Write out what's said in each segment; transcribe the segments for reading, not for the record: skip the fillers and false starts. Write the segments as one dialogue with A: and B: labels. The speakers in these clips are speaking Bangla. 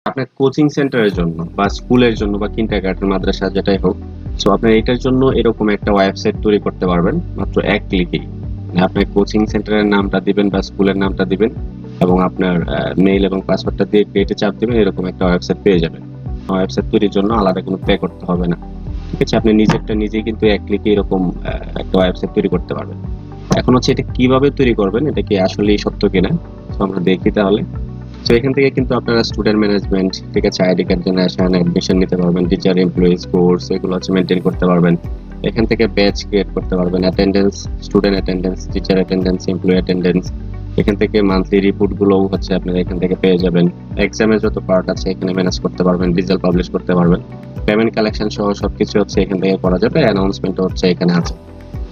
A: আপনার কোচিং সেন্টারের জন্য বা স্কুলের জন্য বা কিন্ডারগার্টেন মাদ্রাসা যেটাই হোক, সো আপনি এটার জন্য এরকম একটা ওয়েবসাইট তৈরি করতে পারবেন মাত্র এক ক্লিকেই। মানে আপনি কোচিং সেন্টারের নামটা দিবেন বা স্কুলের নামটা দিবেন এবং আপনার মেইল এবং পাসওয়ার্ডটা দিয়ে ক্রিয়েটে চাপ দিবেন, এরকম একটা ওয়েবসাইট পেয়ে যাবেন। ওয়েবসাইট তৈরির জন্য আলাদা কোনো পে করতে হবে না। ঠিক আছে, আপনি নিজেরটা নিজেই কিন্তু এক ক্লিকে এরকম একটা ওয়েবসাইট তৈরি করতে পারবেন। এখন হচ্ছে এটা কিভাবে তৈরি করবেন, এটা কি আসলেই সত্য কিনা, তো আমরা দেখি তাহলে। তো এখান থেকে কিন্তু আপনারা স্টুডেন্ট ম্যানেজমেন্ট, ঠিক আছে, আইডি কার্ড জেনারেশন, অ্যাডমিশন নিতে পারবেন, টিচার এমপ্লয়িজ কোর্স এগুলো হচ্ছে মেনটেন করতে পারবেন। এখান থেকে ব্যাচ ক্রিয়েট করতে পারবেন, attendance, student attendance, teacher attendance, employee attendance. এখান থেকে মান্থলি রিপোর্ট গুলোও হচ্ছে আপনারা এখান থেকে পেয়ে যাবেন। এক্সামের যত পার্ট আছে এখানে ম্যানেজ করতে পারবেন, রেজাল্ট পাবলিশ করতে পারবেন, পেমেন্ট কালেকশন সহ সবকিছু হচ্ছে এখান থেকে করা যাবে, অ্যানাউন্সমেন্ট হচ্ছে এখানে আছে।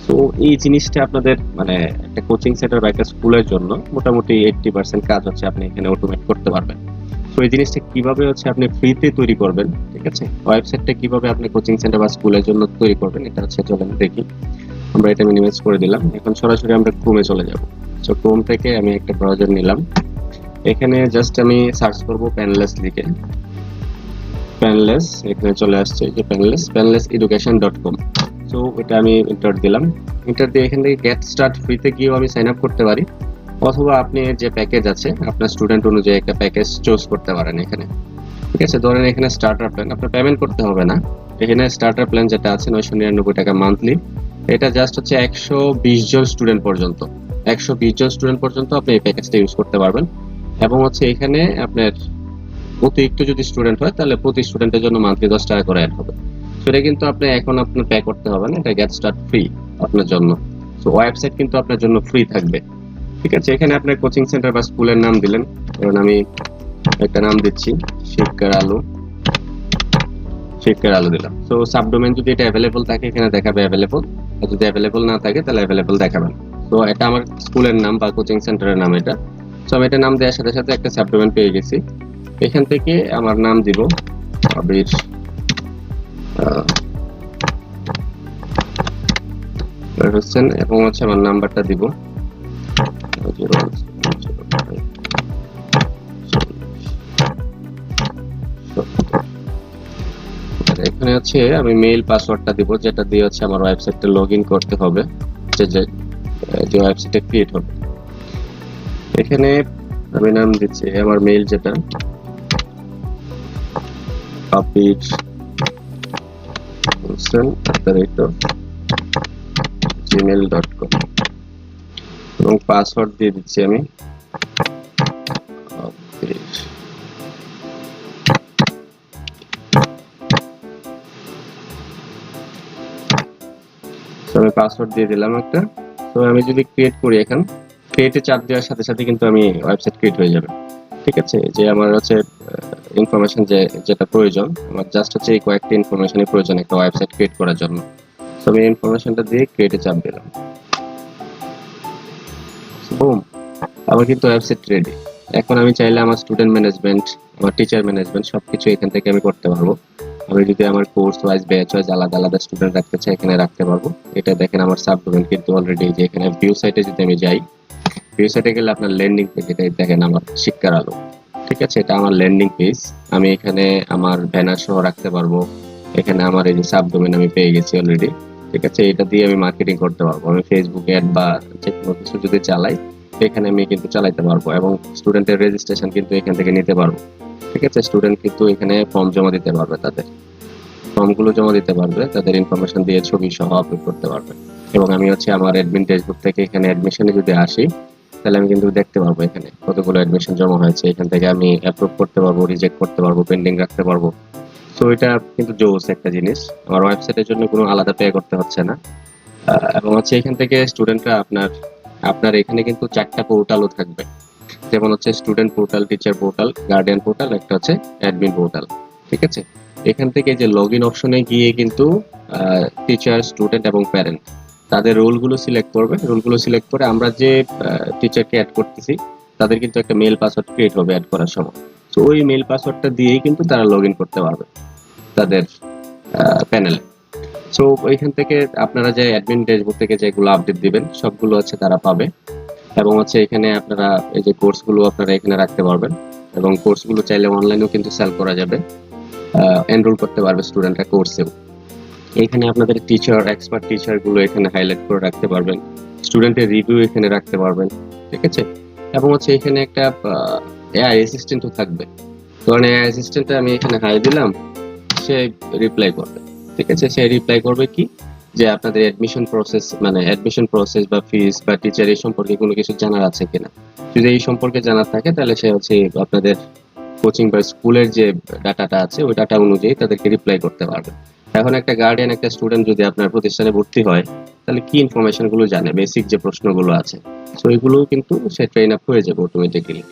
A: তো এই জিনিসটা আপনাদের মানে একটা কোচিং সেন্টার বা একটা স্কুলের জন্য মোটামুটি 80% কাজ হচ্ছে আপনি এখানে অটোমেট করতে পারবেন। তো এই জিনিসটা কিভাবে হচ্ছে আপনি ফ্রিতে তৈরি করবেন, ঠিক আছে, ওয়েবসাইটটা কিভাবে আপনি কোচিং সেন্টার বা স্কুলের জন্য তৈরি করবেন, এটা হচ্ছে চলেন দেখি। আমরা এটা মিনিমাইজ করে দিলাম, এখন সরাসরি আমরা ক্রোমে চলে যাব। তো ক্রোম থেকে আমি একটা ব্রাউজার নিলাম, এখানে জাস্ট আমি সার্চ করব প্যানলেস লিখে। প্যানলেস এখানে চলে আসছে, যে panleseducation.com। তো এটা আমি এন্টার দিলাম। এন্টার দিয়ে এখান থেকে গেট স্টার্ট ফ্রিতে গিয়েও আমি সাইন আপ করতে পারি, অথবা আপনি যে প্যাকেজ আছে আপনার স্টুডেন্ট অনুযায়ী একটা প্যাকেজ চুজ করতে পারেন এখানে। ঠিক আছে, ধরেন এখানে স্টার্টার প্ল্যান, আপনার পেমেন্ট করতে হবে না। এখানে স্টার্টার প্ল্যান যেটা আছে 999 টাকা মান্থলি, এটা জাস্ট হচ্ছে 120 জন স্টুডেন্ট পর্যন্ত, 120 জন স্টুডেন্ট পর্যন্ত আপনি এই প্যাকেজটা ইউজ করতে পারবেন। এবং হচ্ছে এখানে আপনার অতিরিক্ত যদি স্টুডেন্ট হয় তাহলে প্রতি স্টুডেন্টের জন্য মান্থলি 10 টাকা করে অ্যাড হবে। সেটা কিন্তু আপনি এখন আপনার পে করতে হবে না, এটা গেট স্টার্ট ফ্রি আপনার জন্য। তো ওয়েবসাইট কিন্তু আপনার জন্য ফ্রি থাকবে। ঠিক আছে, এখানে আপনার কোচিং সেন্টার বা স্কুলের নাম দিলেন, কারণ আমি একটা নাম দিচ্ছি শিক্ষার আলো, শিক্ষার আলো দিলাম। তো সাবডোমেন যদি এটা অ্যাভেলেবল থাকে এখানে দেখাবে অ্যাভেলেবল, আর যদি অ্যাভেলেবল না থাকে তাহলে অ্যাভেলেবল দেখাবে না। তো এটা আমার স্কুলের নাম বা কোচিং সেন্টারের নাম এটা। তো আমি এটা নাম দেওয়ার সাথে সাথে একটা সাবডোমেন পেয়ে গেছি। এখান থেকে আমার নাম দিব আবির হোসেন, এবং হচ্ছে আমার নাম্বারটা দিব 0। এখানে হচ্ছে আমি মেইল পাসওয়ার্ডটা দিব, যেটা দিয়ে হচ্ছে আমার ওয়েবসাইটটা লগ ইন করতে হবে, যে ওয়েবসাইটটা ক্রিয়েট হবে। এখানে আমি নাম দিচ্ছি আমার মেইল যেটা আবির হোসেন @gmail.com, এবং পাসওয়ার্ড দিয়ে দিচ্ছি আমি আবির। আমি পাসওয়ার্ড দিয়ে দিলাম একটা। তো আমি যদি ক্রিয়েট করি, এখন ক্রিয়েটে চাপ দেওয়ার সাথে সাথে কিন্তু আমি ওয়েবসাইট ক্রিয়েট হয়ে যাবে। ঠিক আছে, যে আমার হচ্ছে ইনফরমেশন যেটা প্রয়োজন, আমার জাস্ট হচ্ছে এই কয়েকটা ইনফরমেশনই প্রয়োজন একটা ওয়েবসাইট ক্রিয়েট করার জন্য। তো আমি ইনফরমেশনটা দিয়ে ক্রিয়েটে চাপ দিলাম, বুম, আমার কিন্তু ওয়েবসাইট রেডি। এখন আমি চাইলে আমার স্টুডেন্ট ম্যানেজমেন্ট, আমার টিচার ম্যানেজমেন্ট সবকিছু এখান থেকে আমি করতে পারবো। আমি যদি আমার কোর্স ওয়াইজ ব্যাচ ওয়াইজ আলাদা আলাদা স্টুডেন্ট রাখতে চাই এখানে রাখতে পারবো। এটা দেখেন আমার সাবডোমেন কিন্তু অলরেডি, যে এখানে ভিউ সাইটে যদি আমি যাই, ভিউ সাইটে গেলে আপনার ল্যান্ডিং পেজ, এটা দেখেন আমার শিক্ষার আলো। ঠিক আছে, এটা আমার ল্যান্ডিং পেজ। আমি এখানে আমার ব্যানার সহ রাখতে পারবো। এখানে আমার এই যে সাবডোমেন আমি পেয়ে গেছি অলরেডি। ঠিক আছে, এটা দিয়ে আমি মার্কেটিং করতে পারবো। আমি ফেসবুক অ্যাড বা যে কোনো কিছু যদি চালাই এখানে আমি কিন্তু চালাইতে পারবো, এবং স্টুডেন্টের রেজিস্ট্রেশন কিন্তু এখান থেকে নিতে পারবো। ঠিক আছে, স্টুডেন্ট কিন্তু এখানে ফর্ম জমা দিতে পারবে, তাদের ফর্মগুলো জমা দিতে পারবে, তাদের ইনফরমেশন দিয়ে ছবি সহ আপলোড করতে পারবে। এবং আমি হচ্ছে আমার অ্যাডমিন ড্যাশবোর্ড থেকে এখানে অ্যাডমিশনে যদি আসি তাহলে আমি কিন্তু দেখতে পারবো এখানে কতগুলো অ্যাডমিশন জমা হয়েছে। এখান থেকে আমি অ্যাপ্রুভ করতে পারবো, রিজেক্ট করতে পারবো, পেন্ডিং রাখতে পারবো। তো এটা কিন্তু জোস একটা জিনিস, আমার ওয়েবসাইটের জন্য কোনো আলাদা পে করতে হচ্ছে না। এবং হচ্ছে এখান থেকে স্টুডেন্টরা আপনার আপনার এখানে কিন্তু 4টা পোর্টালও থাকবে, যেমন হচ্ছে student portal, teacher portal, guardian portal, একটা হচ্ছে অ্যাডমিন পোর্টাল। ঠিক আছে, এখান থেকে যে লগ ইন অপশনে গিয়ে কিন্তু টিচার, স্টুডেন্ট এবং প্যারেন্ট তাদের রোলগুলো সিলেক্ট করবে। রোলগুলো সিলেক্ট করে আমরা যে টিচারকে অ্যাড করতেছি তাদের কিন্তু একটা মেল পাসওয়ার্ড ক্রিয়েট হবে অ্যাড করার সময়। তো ওই মেল পাসওয়ার্ডটা দিয়েই কিন্তু তারা লগ ইন করতে পারবে তাদের প্যানেলে। সো এখান থেকে আপনারা যে অ্যাডমিন ড্যাশবোর্ড থেকে যেগুলো আপডেট দিবেন সবগুলো হচ্ছে তারা পাবে। এবং হচ্ছে এখানে আপনারা এই যে কোর্সগুলো আপনারা এখানে রাখতে পারবেন। এবং কোর্সগুলো চাইলে অনলাইনেও কিন্তু সেল করা যাবে, এনরোল করতে পারবে স্টুডেন্টরা কোর্সেও। এখানে আপনাদের টিচার, এক্সপার্ট টিচার গুলো এখানে হাইলাইট করে রাখতে পারবেন, স্টুডেন্টের রিভিউ এখানে রাখতে পারবেন, ঠিক আছে। এবং হচ্ছে এখানে একটা এআই অ্যাসিস্ট্যান্টও থাকবে। ধরেন এআই অ্যাসিস্ট্যান্টে আমি এখানে হাই দিলাম, সে রিপ্লাই করবে, ঠিক আছে। সে রিপ্লাই করবে কি, যে আপনাদের অ্যাডমিশন প্রসেস বা ফিস বা টিচার এই সম্পর্কে কোনো কিছু জানার আছে কিনা। যদি এই সম্পর্কে জানার থাকে তাহলে সে হচ্ছে আপনাদের কোচিং বা স্কুলের যে ডাটাটা আছে ওই ডাটা অনুযায়ী তাদেরকে রিপ্লাই করতে পারবে। এখন একটা গার্ডিয়ান একটা স্টুডেন্ট যদি আপনার প্রতিষ্ঠানে ভর্তি হয়, তাহলে কি ইনফরমেশন গুলো জানে, বেসিক যে প্রশ্নগুলো আছে, তো এগুলো কিন্তু সে ট্রেন আপ হয়ে যাবে অটোমেটিক্যালি,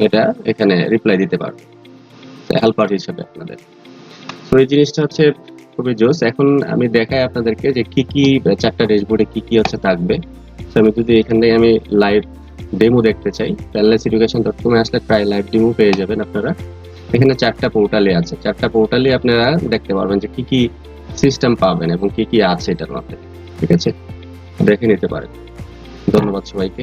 A: এটা এখানে রিপ্লাই দিতে পারবে হেল্পার হিসেবে আপনাদের। তো এই জিনিসটা হচ্ছে খুবই জোস। এখন আমি দেখাই আপনাদেরকে যে কি কি চারটা ড্যাশবোর্ডে কি কি হচ্ছে থাকবে। তো আমি যদি এখানে আমি লাইভ ডেমো দেখতে চাই, wellnesseducation.com আসলে প্রায় লাইভ ডেমো পেয়ে যাবেন আপনারা। এখানে চারটা পোর্টালে আছে, চারটা পোর্টালে আপনারা দেখতে পারবেন যে কি কি সিস্টেম পাবেন এবং কি কি আছে এটার মধ্যে, ঠিক আছে, দেখে নিতে পারেন। ধন্যবাদ সবাইকে।